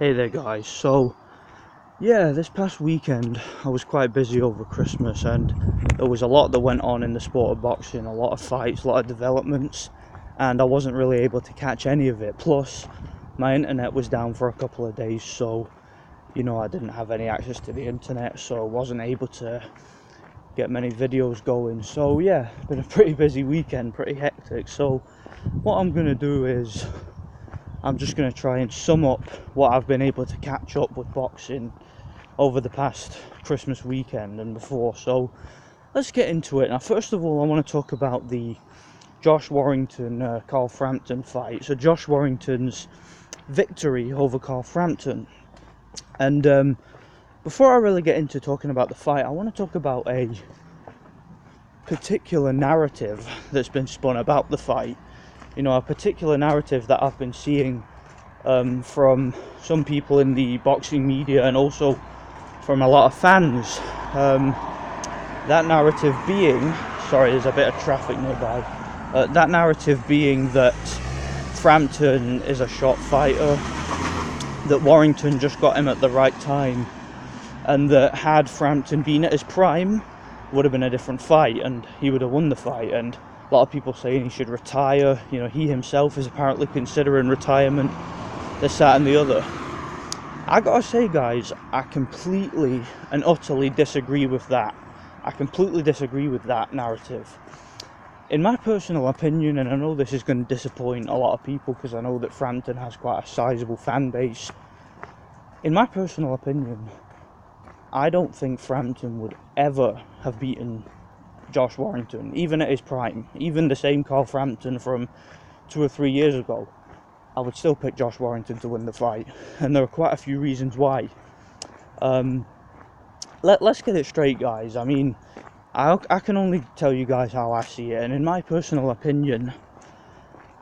Hey there guys, so yeah, this past weekend I was quite busy over Christmas and there was a lot that went on in the sport of boxing, a lot of fights, a lot of developments, and I wasn't really able to catch any of it. Plus my internet was down for a couple of days, so I didn't have any access to the internet, so I wasn't able to get many videos going. So yeah, been a pretty busy weekend, pretty hectic. So what I'm gonna do is I'm just going to try and sum up what I've been able to catch up with boxing over the past Christmas weekend and before. So let's get into it. Now, first of all, I want to talk about the Josh Warrington Carl Frampton fight. So Josh Warrington's victory over Carl Frampton. And before I really get into talking about the fight, I want to talk about a particular narrative that's been spun about the fight. A particular narrative that I've been seeing from some people in the boxing media and also from a lot of fans. That narrative being, sorry, there's a bit of traffic nearby. That narrative being that Frampton is a shot fighter, that Warrington just got him at the right time, and that had Frampton been at his prime, would have been a different fight and he would have won the fight. And a lot of people saying he should retire. He himself is apparently considering retirement, this, that and the other. I gotta say, guys, I completely and utterly disagree with that. I completely disagree with that narrative. In my personal opinion, and I know this is going to disappoint a lot of people because I know that Frampton has quite a sizable fan base. In my personal opinion, I don't think Frampton would ever have beaten Josh Warrington, even at his prime. Even the same Carl Frampton from 2 or 3 years ago, I would still pick Josh Warrington to win the fight, and there are quite a few reasons why. Let's get it straight, guys. I mean, I can only tell you guys how I see it, and in my personal opinion,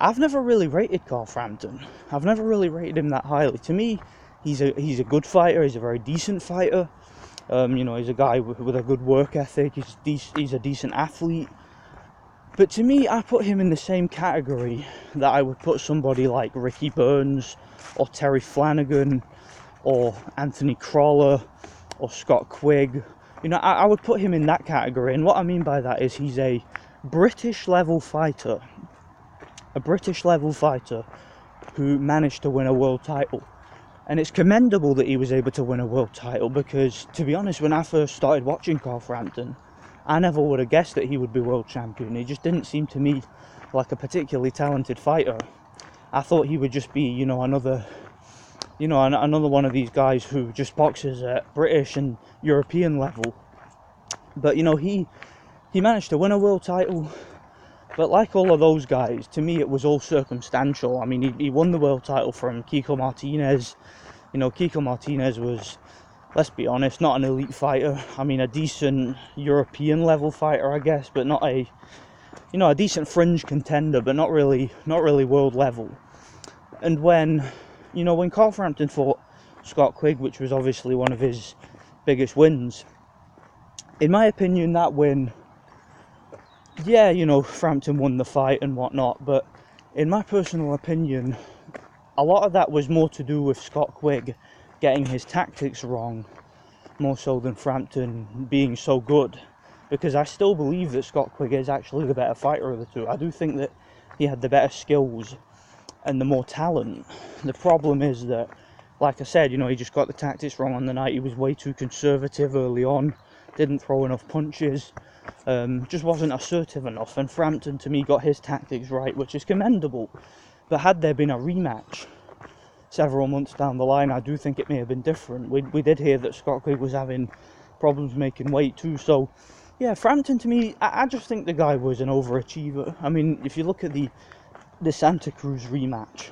I've never really rated Carl Frampton. I've never really rated him that highly. To me, he's a good fighter. He's a very decent fighter. He's a guy with a good work ethic. He's a decent athlete. But to me, I put him in the same category that I would put somebody like Ricky Burns or Terry Flanagan or Anthony Crawler or Scott Quigg. I would put him in that category. And what I mean by that is he's a British level fighter. A British level fighter who managed to win a world title. And it's commendable that he was able to win a world title because, to be honest, when I first started watching Carl Frampton, I never would have guessed that he would be world champion. He just didn't seem to me like a particularly talented fighter. I thought he would just be, another one of these guys who just boxes at British and European level. But, he managed to win a world title. But like all of those guys, to me it was all circumstantial. I mean, he won the world title from Kiko Martinez. Kiko Martinez was, let's be honest, not an elite fighter. I mean, a decent European level fighter, I guess, but not a decent fringe contender, but not really world level. And when Carl Frampton fought Scott Quigg, which was obviously one of his biggest wins, in my opinion, that win, yeah, Frampton won the fight and whatnot, but in my personal opinion, a lot of that was more to do with Scott Quigg getting his tactics wrong, more so than Frampton being so good, because I still believe that Scott Quigg is actually the better fighter of the two. I do think that he had the better skills and the more talent. The problem is that, like I said, he just got the tactics wrong on the night. He was way too conservative early on, didn't throw enough punches, just wasn't assertive enough, and Frampton to me got his tactics right, which is commendable. But had there been a rematch several months down the line, I do think it may have been different. We did hear that Scott Quigg was having problems making weight too, so yeah, Frampton to me, I just think the guy was an overachiever. I mean, if you look at the Santa Cruz rematch,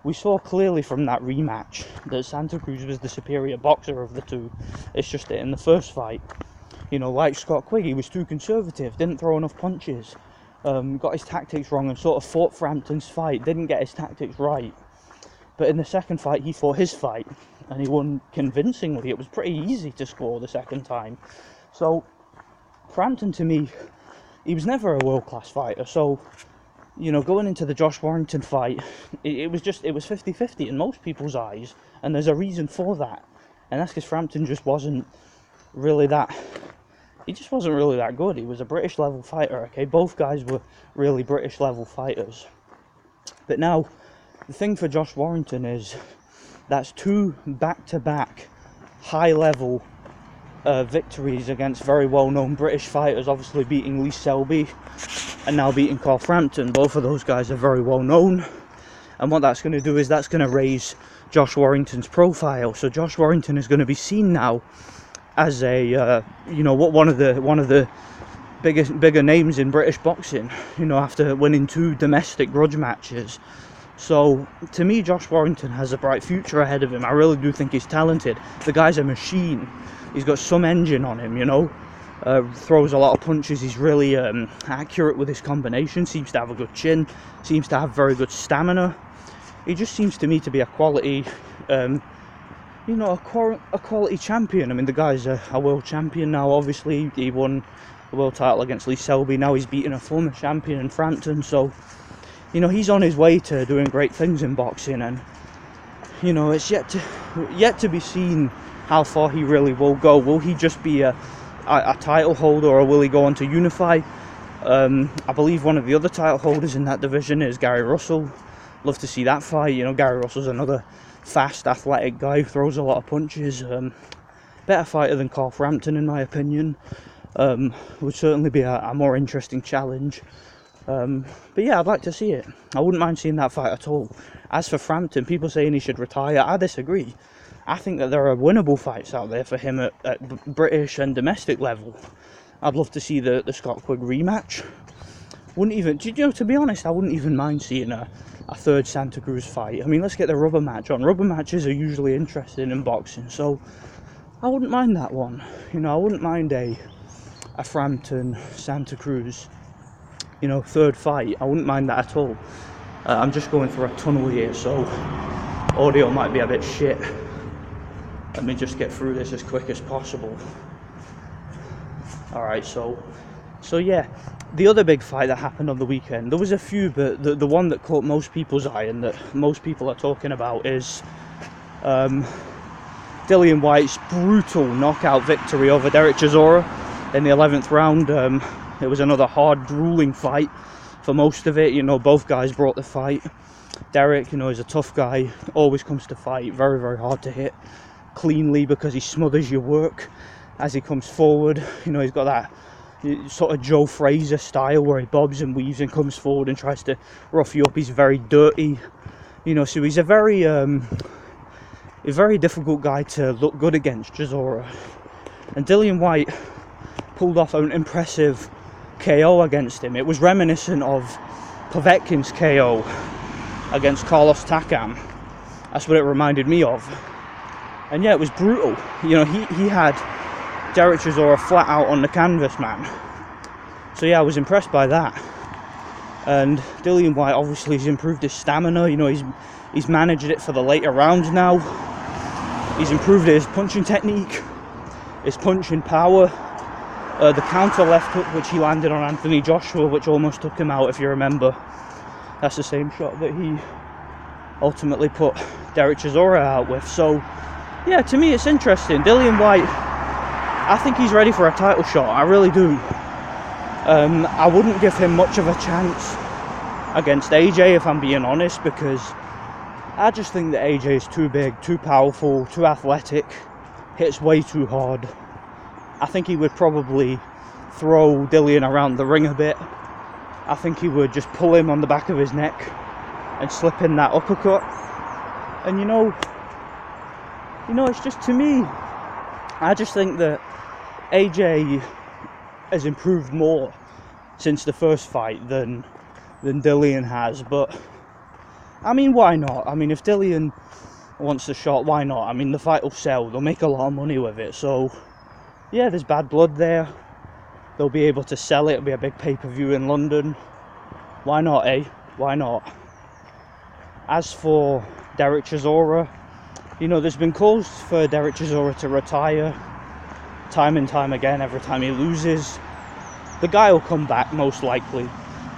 we saw clearly from that rematch that Santa Cruz was the superior boxer of the two. It's just that in the first fight, like Scott Quigg, he was too conservative, didn't throw enough punches, got his tactics wrong and sort of fought Frampton's fight, didn't get his tactics right. But in the second fight, he fought his fight, and he won convincingly. It was pretty easy to score the second time. So, Frampton, to me, he was never a world-class fighter. So, you know, going into the Josh Warrington fight, it was 50-50 in most people's eyes, and there's a reason for that, and that's because Frampton just wasn't really that. He just wasn't really that good. He was a British level fighter. Okay, both guys were really British level fighters. But now, the thing for Josh Warrington is that's 2 back-to-back high-level victories against very well-known British fighters, obviously beating Lee Selby and now beating Carl Frampton. Both of those guys are very well-known, and what that's going to do is that's going to raise Josh Warrington's profile. So Josh Warrington is going to be seen now as a one of the bigger names in British boxing, you know, after winning 2 domestic grudge matches. So to me, Josh Warrington has a bright future ahead of him. I really do think he's talented. The guy's a machine. He's got some engine on him, you know. Throws a lot of punches. He's really accurate with his combination. Seems to have a good chin. Seems to have very good stamina. He just seems to me to be a quality, a quality champion. I mean, the guy's a world champion now. Obviously, he won the world title against Lee Selby. Now he's beating a former champion in Frampton. So, you know, he's on his way to doing great things in boxing, and you know, it's yet to be seen how far he really will go. Will he just be a title holder, or will he go on to unify? I believe one of the other title holders in that division is Gary Russell. Love to see that fight. You know, Gary Russell's another fast, athletic guy who throws a lot of punches. Better fighter than Carl Frampton, in my opinion. Would certainly be a more interesting challenge. But yeah, I'd like to see it. I wouldn't mind seeing that fight at all. As for Frampton, people saying he should retire, I disagree. I think that there are winnable fights out there for him at British and domestic level. I'd love to see the Scott Quigg rematch. To be honest, I wouldn't even mind seeing a third Santa Cruz fight. I mean, let's get the rubber match on. Rubber matches are usually interesting in boxing, so I wouldn't mind that one. You know, I wouldn't mind a Frampton Santa Cruz, you know, third fight. I wouldn't mind that at all. I'm just going through a tunnel here, so audio might be a bit shit. Let me just get through this as quick as possible. Alright, so yeah, the other big fight that happened on the weekend, there was a few, but the one that caught most people's eye and that most people are talking about is Dillian Whyte's brutal knockout victory over Derek Chisora in the 11th round. It was another hard, grueling fight for most of it. You know, both guys brought the fight. Derek, you know, is a tough guy, always comes to fight, very, very hard to hit cleanly because he smothers your work as he comes forward. You know, he's got that sort of Joe Frazier style where he bobs and weaves and comes forward and tries to rough you up. He's very dirty, you know, so he's a very difficult guy to look good against, Chisora. And Dillian Whyte pulled off an impressive KO against him. It was reminiscent of Povetkin's KO against Carlos Takam. That's what it reminded me of. And yeah, it was brutal. You know, he had Derek Chisora flat out on the canvas, man. So yeah, I was impressed by that. And Dillian Whyte obviously has improved his stamina. You know, he's managed it for the later rounds now. He's improved his punching technique, his punching power. The counter left hook which he landed on Anthony Joshua, which almost took him out, if you remember. That's the same shot that he ultimately put Derek Chisora out with. So yeah, to me it's interesting. Dillian Whyte, I think he's ready for a title shot. I really do. I wouldn't give him much of a chance against AJ, if I'm being honest, because I just think that AJ is too big, too powerful, too athletic, hits way too hard. I think he would probably throw Dillian around the ring a bit. I think he would just pull him on the back of his neck and slip in that uppercut. And you know, it's just, to me, I just think that AJ has improved more since the first fight than Dillian has. But I mean, why not? I mean, if Dillian wants the shot, why not? I mean, the fight will sell. They'll make a lot of money with it. So yeah, there's bad blood there. They'll be able to sell it. It'll be a big pay-per-view in London. Why not, eh? Why not? As for Derek Chisora, you know, there's been calls for Derek Chisora to retire time and time again every time he loses. The guy will come back, most likely.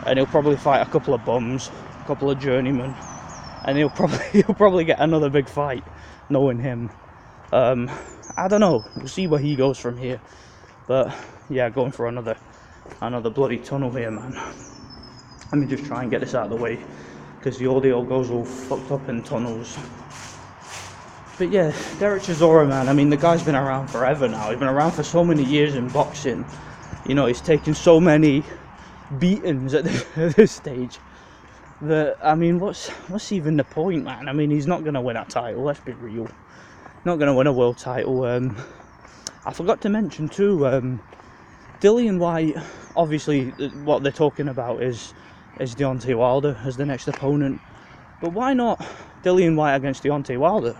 and he'll probably fight a couple of bums, a couple of journeymen, and he'll probably get another big fight, knowing him. I don't know. We'll see where he goes from here. But yeah, going for another bloody tunnel here, man. Let me just try and get this out of the way, because the audio goes all fucked up in tunnels. But yeah, Derek Chisora, man, I mean, the guy's been around forever now. He's been around for so many years in boxing. You know, he's taken so many beatings at this stage that, I mean, what's even the point, man? I mean, he's not going to win a title, let's be real. Not going to win a world title. I forgot to mention too, Dillian Whyte, obviously what they're talking about is Deontay Wilder as the next opponent. But why not Dillian Whyte against Deontay Wilder?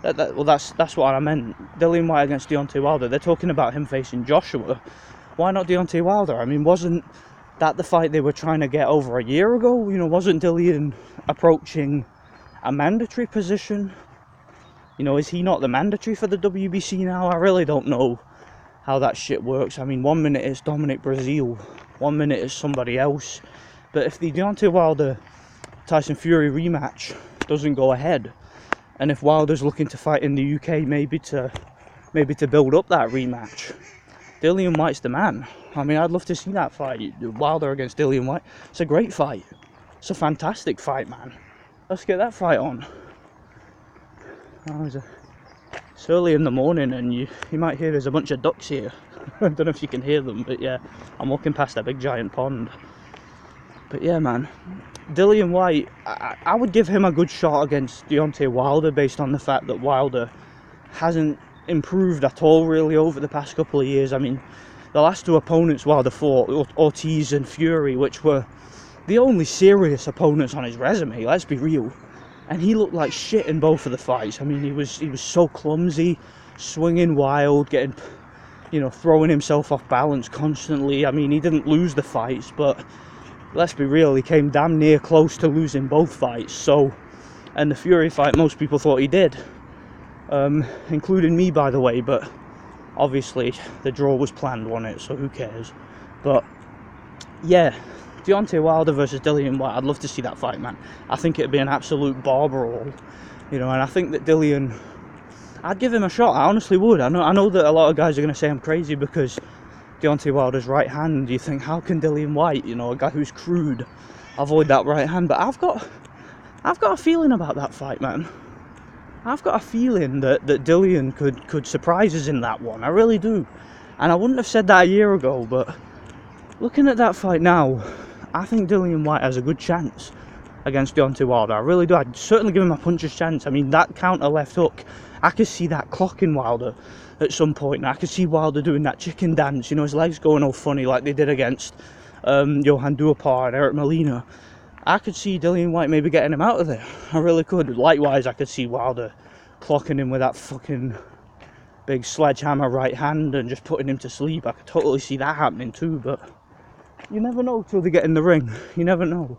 Well, that's what I meant. Dillian Whyte against Deontay Wilder. They're talking about him facing Joshua. Why not Deontay Wilder? I mean, wasn't that the fight they were trying to get over a year ago? You know, wasn't Dillian approaching a mandatory position? You know, is he not the mandatory for the WBC now? I really don't know how that shit works. I mean, 1 minute it's Dominic Breazeale, 1 minute it's somebody else. But if the Deontay Wilder Tyson Fury rematch doesn't go ahead, and if Wilder's looking to fight in the UK, maybe to build up that rematch, Dillian Whyte's the man. I mean, I'd love to see that fight, Wilder against Dillian Whyte. It's a great fight. It's a fantastic fight, man. Let's get that fight on. It's early in the morning, and you might hear there's a bunch of ducks here. I don't know if you can hear them, but yeah, I'm walking past a big giant pond. But yeah, man, Dillian Whyte, I would give him a good shot against Deontay Wilder, based on the fact that Wilder hasn't improved at all really over the past couple of years. I mean, the last two opponents Wilder fought, Ortiz and Fury, which were the only serious opponents on his resume, let's be real. And he looked like shit in both of the fights. I mean, he was so clumsy, swinging wild, getting, you know, throwing himself off balance constantly. I mean, he didn't lose the fights, but let's be real, he came damn near close to losing both fights. So, and the Fury fight, most people thought he did, including me, by the way. But obviously, the draw was planned, wasn't it? So who cares? But yeah, Deontay Wilder versus Dillian Whyte, I'd love to see that fight, man. I think it'd be an absolute bar brawl, you know, and I think that Dillian, I'd give him a shot, I honestly would. I know that a lot of guys are going to say I'm crazy because Deontay Wilder's right hand, you think, how can Dillian Whyte, you know, a guy who's crude, avoid that right hand? But I've got a feeling about that fight, man. I've got a feeling that Dillian could surprise us in that one. I really do. And I wouldn't have said that a year ago, but looking at that fight now, I think Dillian Whyte has a good chance against Deontay Wilder. I really do. I'd certainly give him a puncher's chance. I mean, that counter left hook, I could see that clocking Wilder at some point. I could see Wilder doing that chicken dance, you know, his legs going all funny like they did against Johan Duhaupas and Eric Molina. I could see Dillian Whyte maybe getting him out of there. I really could. Likewise, I could see Wilder clocking him with that fucking big sledgehammer right hand and just putting him to sleep. I could totally see that happening too, but you never know till they get in the ring. You never know.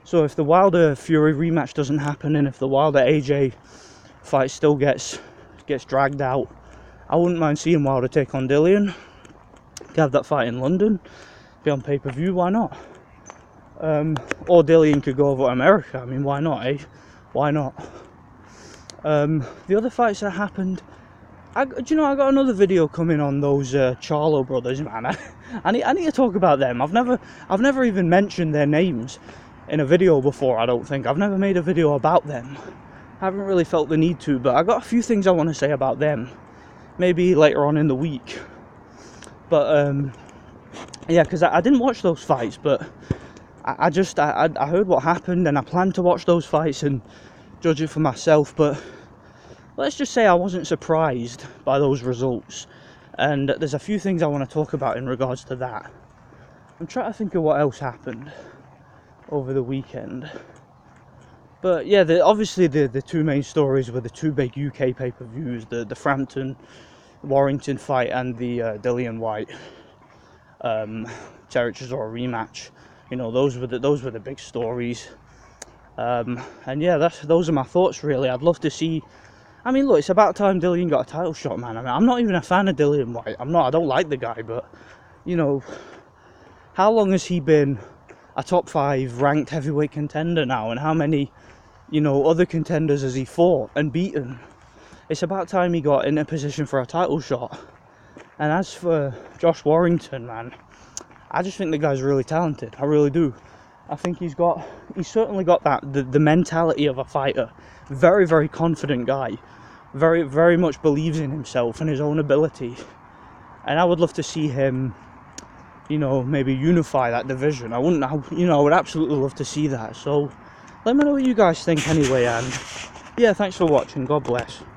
So if the Wilder Fury rematch doesn't happen, and if the Wilder AJ fight still gets dragged out, I wouldn't mind seeing Wilder take on Dillian. Have that fight in London, be on pay-per-view, why not? Or Dillian could go over to America. I mean, why not, eh? Why not? The other fights that happened, do you know, I got another video coming on those Charlo brothers, man. I need to talk about them. I've never even mentioned their names in a video before, I don't think. I've never made a video about them. I haven't really felt the need to, but I got a few things I want to say about them. Maybe later on in the week. But, yeah, because I didn't watch those fights, but I heard what happened, and I planned to watch those fights and judge it for myself, but let's just say I wasn't surprised by those results, and there's a few things I want to talk about in regards to that. I'm trying to think of what else happened over the weekend, but yeah, obviously the two main stories were the two big UK pay-per-views, the Frampton Warrington fight and the Dillian Whyte Derek Chisora rematch. You know, those were the big stories. And yeah, those are my thoughts really. I'd love to see. I mean, look, it's about time Dillian got a title shot, man. I mean, I'm not even a fan of Dillian Whyte. I don't like the guy, but you know, how long has he been a top 5 ranked heavyweight contender now, and how many, you know, other contenders has he fought and beaten. It's about time he got in a position for a title shot. And as for Josh Warrington, man, I just think the guy's really talented. I really do. I think he's certainly got the mentality of a fighter. Very, very confident guy. Very, very much believes in himself and his own ability. And I would love to see him, you know, maybe unify that division. I would absolutely love to see that. So let me know what you guys think anyway, and yeah, thanks for watching. God bless.